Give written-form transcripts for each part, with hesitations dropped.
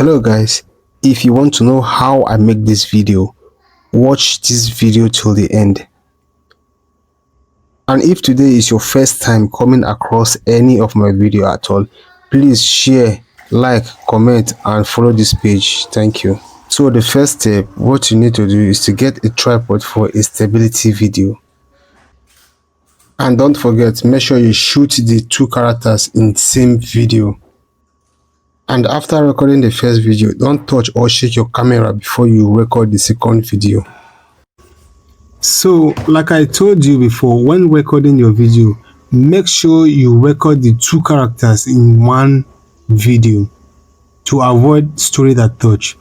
Hello guys, if you want to know how I make this video, watch this video till the end. And if today is your first time coming across any of my video at all, please share, like, comment and follow this page. Thank you. So the first step, what you need to do is to get a tripod for a stability video. And don't forget, make sure you shoot the two characters in the same video. And after recording the first video, don't touch or shake your camera before you record the second video. So, like I told you before, when recording your video, make sure you record the two characters in one video to avoid story that touch.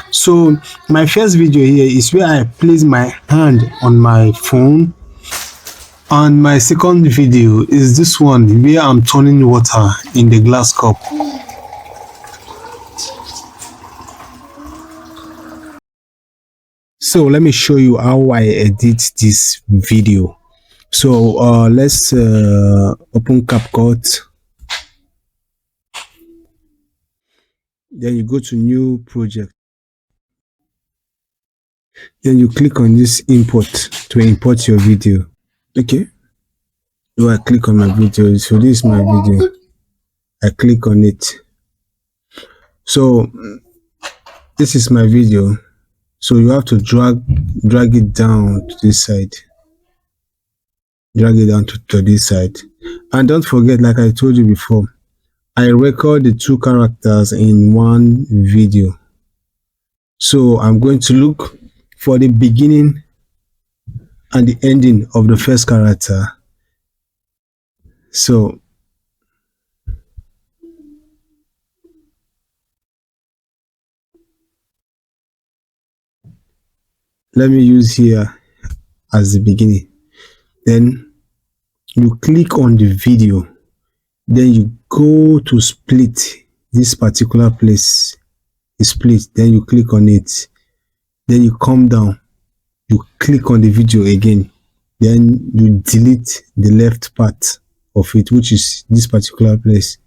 So, my first video here is where I place my hand on my phone. And my second video is this one where I'm turning water in the glass cup. So let me show you how I edit this video. So let's open CapCut. Then you go to new project. Then you click on this import to import your video. Okay. So I click on my video. So this is my video. I click on it. So this is my video. So you have to drag it down to this side. Drag it down to this side. And don't forget, like I told you before, I record the two characters in one video. So I'm going to look for the beginning and the ending of the first character. So let me use here as the beginning. Then you click on the video. Then you go to split this particular place. You split. Then you click on it. Then you come down. You click on the video again. Then you delete the left part of it, which is this particular place.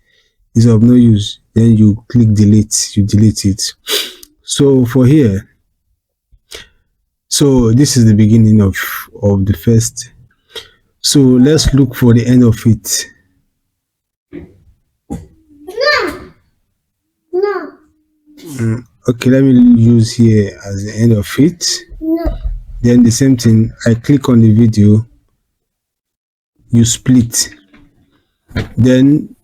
It's of no use. Then you click delete. You delete it. So for here, so this is the beginning of the first. So let's look for the end of it. Okay, let me use here as the end of it. Then the same thing, I click on the video, you split. Then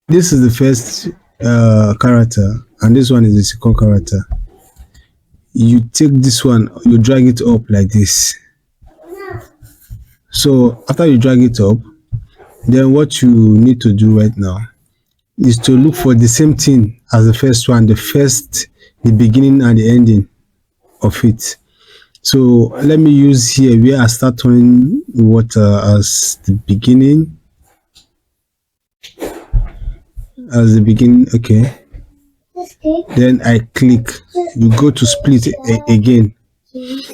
this is the first character and this one is the second character. You take this one, you drag it up like this. So after you drag it up, then what you need to do right now is to look for the same thing as the first one, the beginning and the ending of it. So let me use here where I start turning water as the beginning. Okay. Then I click, you go to split again.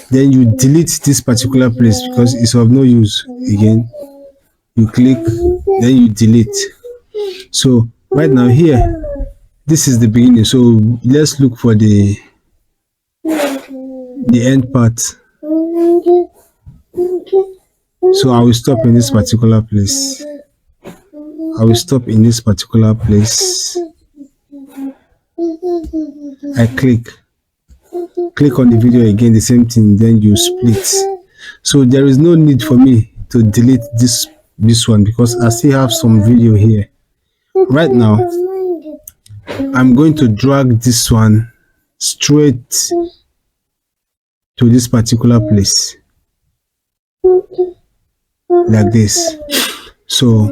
Then you delete this particular place because it's of no use. Again, you click, then you delete. So right now here, this is the beginning. So let's look for the end part. So I will stop in this particular place. I click on the video again, the same thing, then you split. So there is no need for me to delete this one because I still have some video here. Right now I'm going to drag this one straight to this particular place like this. So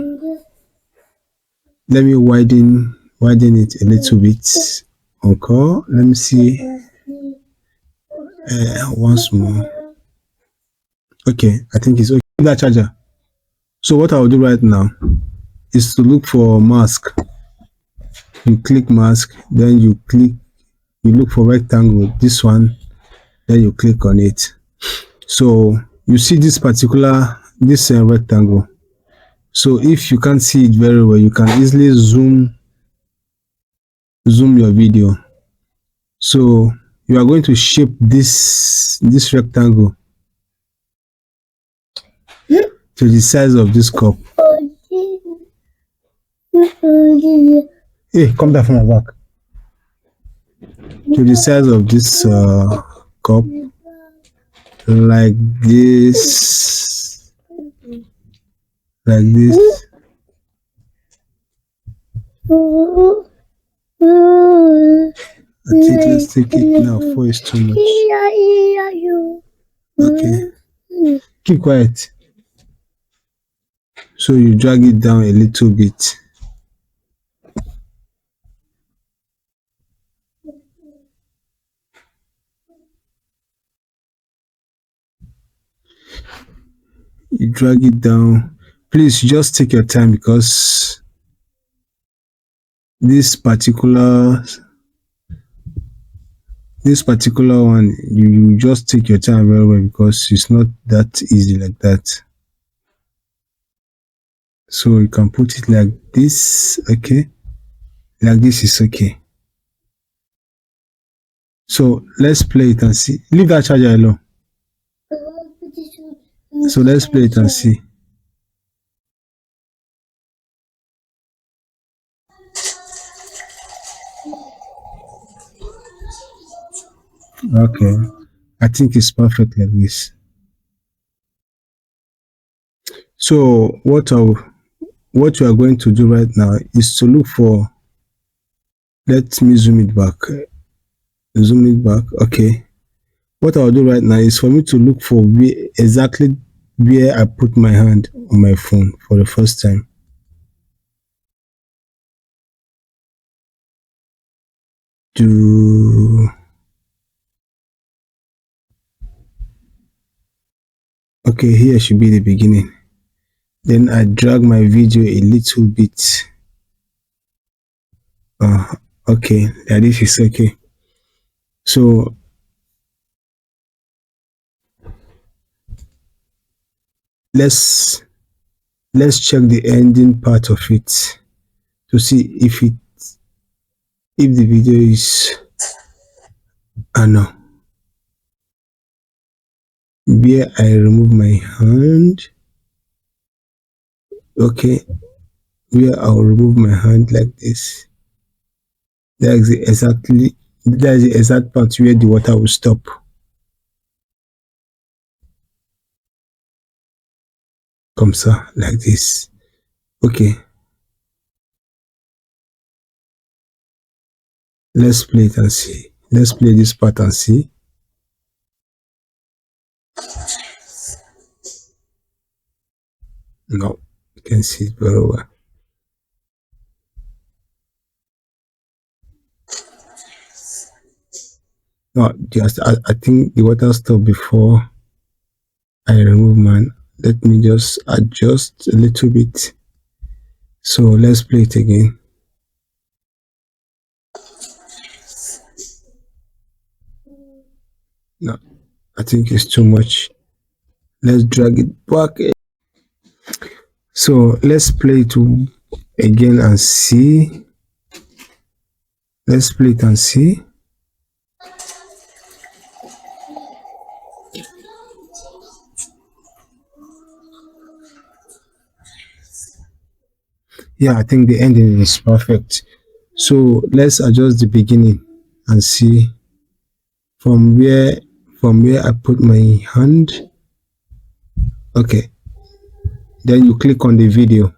let me widen it a little bit. Okay, let me see once more. Okay, I think it's okay. That charger. So what I'll do right now is to look for mask. You click mask, then you look for rectangle, this one, then you click on it. So you see this rectangle. So if you can't see it very well, you can easily zoom your video So you are going to shape this rectangle to the size of this cup. Hey, come down from my back. To the size of this cup, like this, like this. I think let's take it now. 4 is too much. Okay. Keep quiet. So you drag it down a little bit. You drag it down. Please just take your time, because this particular one, you just take your time very well, because it's not that easy like that. So you can put it like this. Okay, like this is okay. So let's play it and see. Leave that charger alone. So let's play it and see. Okay, I think it's perfect like this. So what we are going to do right now is to look for, let me zoom it back. Okay, what I'll do right now is for me to look for exactly where I put my hand on my phone for the first time. Okay, here should be the beginning. Then I drag my video a little bit. Okay, that is okay. So let's check the ending part of it to see if the video is no, where I remove my hand. Okay, where I'll remove my hand like this. That is the exact part where the water will stop. Comme ça, like this. Okay, let's play it and see. Let's play this part and see. No, you can see it very well. No, just I think the water stopped before I remove mine. Let me just adjust a little bit. So let's play it again. No, I think it's too much. Let's drag it back. So let's play it again and see. Let's play it and see. Yeah, I think the ending is perfect. So let's adjust the beginning and see from where I put my hand. Okay, then you click on the video.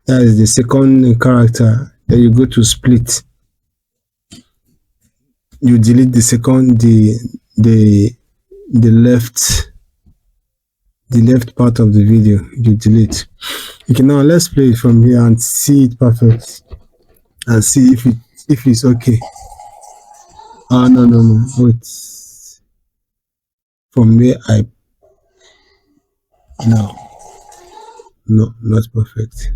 That is the second character. Then you go to split. You delete the second the left part of the video. You delete. Okay, now let's play it from here and see it perfect and see if it's okay. No, wait. From where I no, not perfect.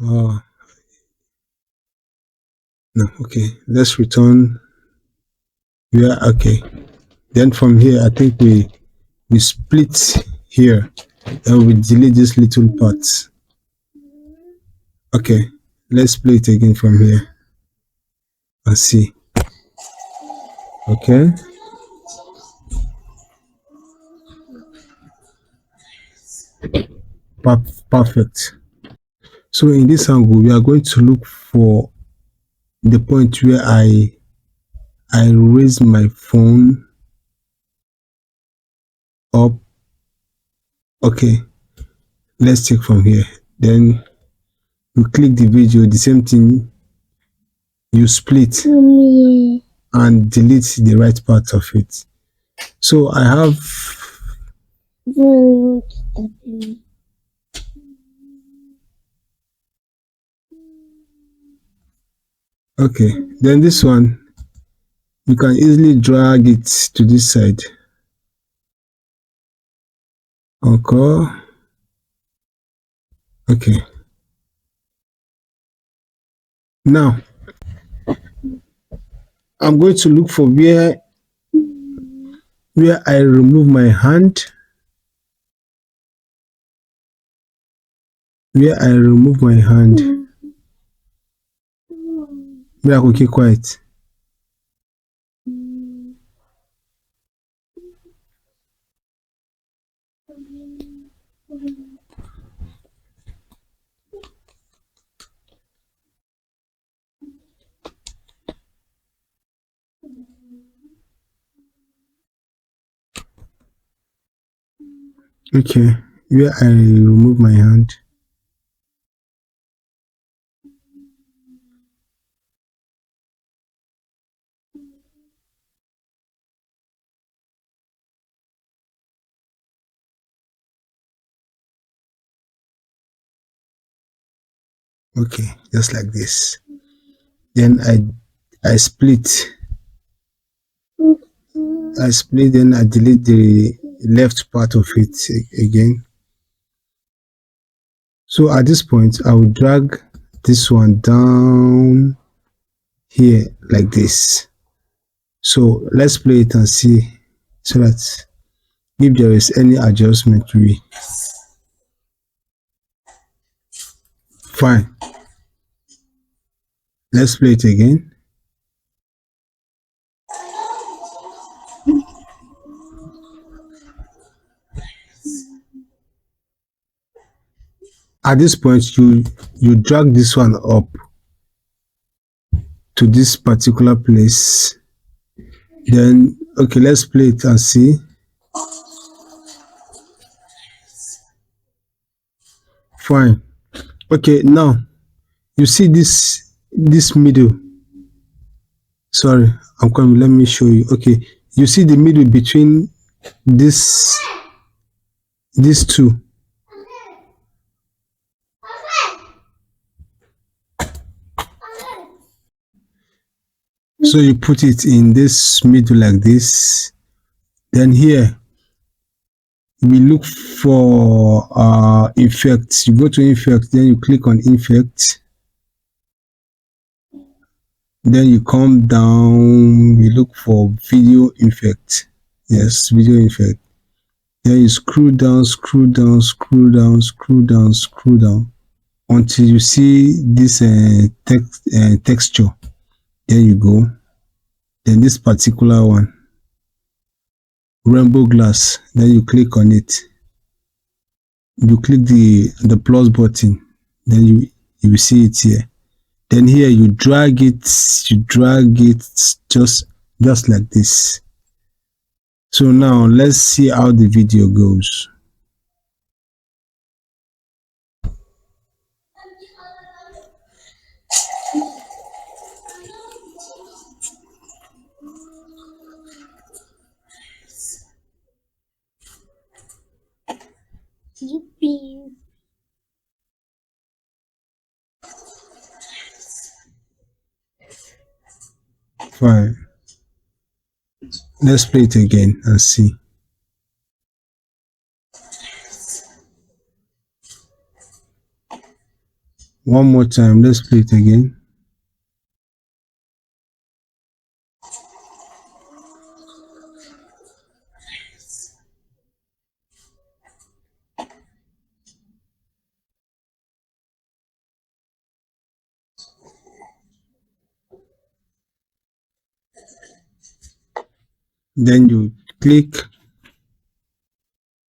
Oh no, okay. Let's return. Yeah, okay. Then from here, I think we split here and we delete this little part. Okay, let's play it again from here and see. Okay, perfect. So in this angle, we are going to look for the point where I raise my phone up. Okay, let's take from here. Then you click the video, the same thing, you split and delete the right part of it. So I have, okay, then this one, you can easily drag it to this side. Okay, okay. Now, I'm going to look for where I remove my hand, where I remove my hand, where I could keep quiet. Okay, where I remove my hand. Okay, just like this. Then I split. I split, then I delete the left part of it again. So at this point, I will drag this one down here like this. So let's play it and see, so that if there is any adjustment, we fine. Let's play it again. At this point, you drag this one up to this particular place. Then okay, let's play it and see. Fine. Okay, now you see this middle. Sorry, I'm coming. Let me show you. Okay, you see the middle between this these two. So you put it in this middle like this. Then here we look for effects. You go to effects, then you click on effects. Then you come down, we look for video effect. Yes, video effect. Then you scroll down, scroll down, scroll down, scroll down, scroll down until you see this texture. There you go. Then this particular one, rainbow glass. Then you click on it. You click the plus button. Then you will see it here. Then here you drag it just like this. So now let's see how the video goes. Fine. Let's play it again and see. One more time, let's play it again. Then you click,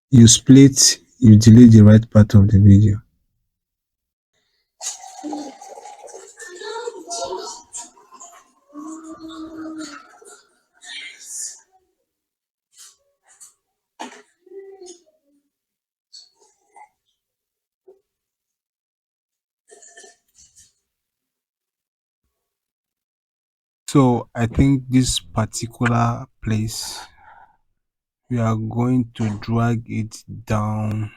you split, you delete the right part of the video. So I think this particular place, we are going to drag it down.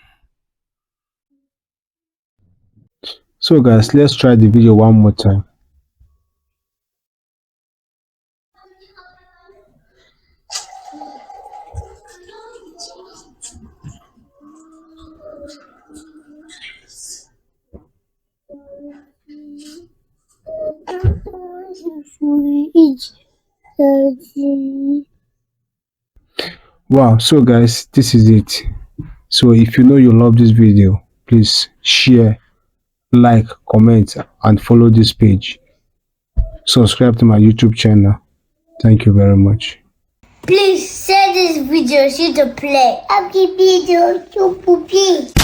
So guys, let's try the video one more time. Wow, so guys, this is it. So if you know you love this video, please share, like, comment, and follow this page. Subscribe to my YouTube channel. Thank you very much. Please share this video to play. Happy video to Puppy.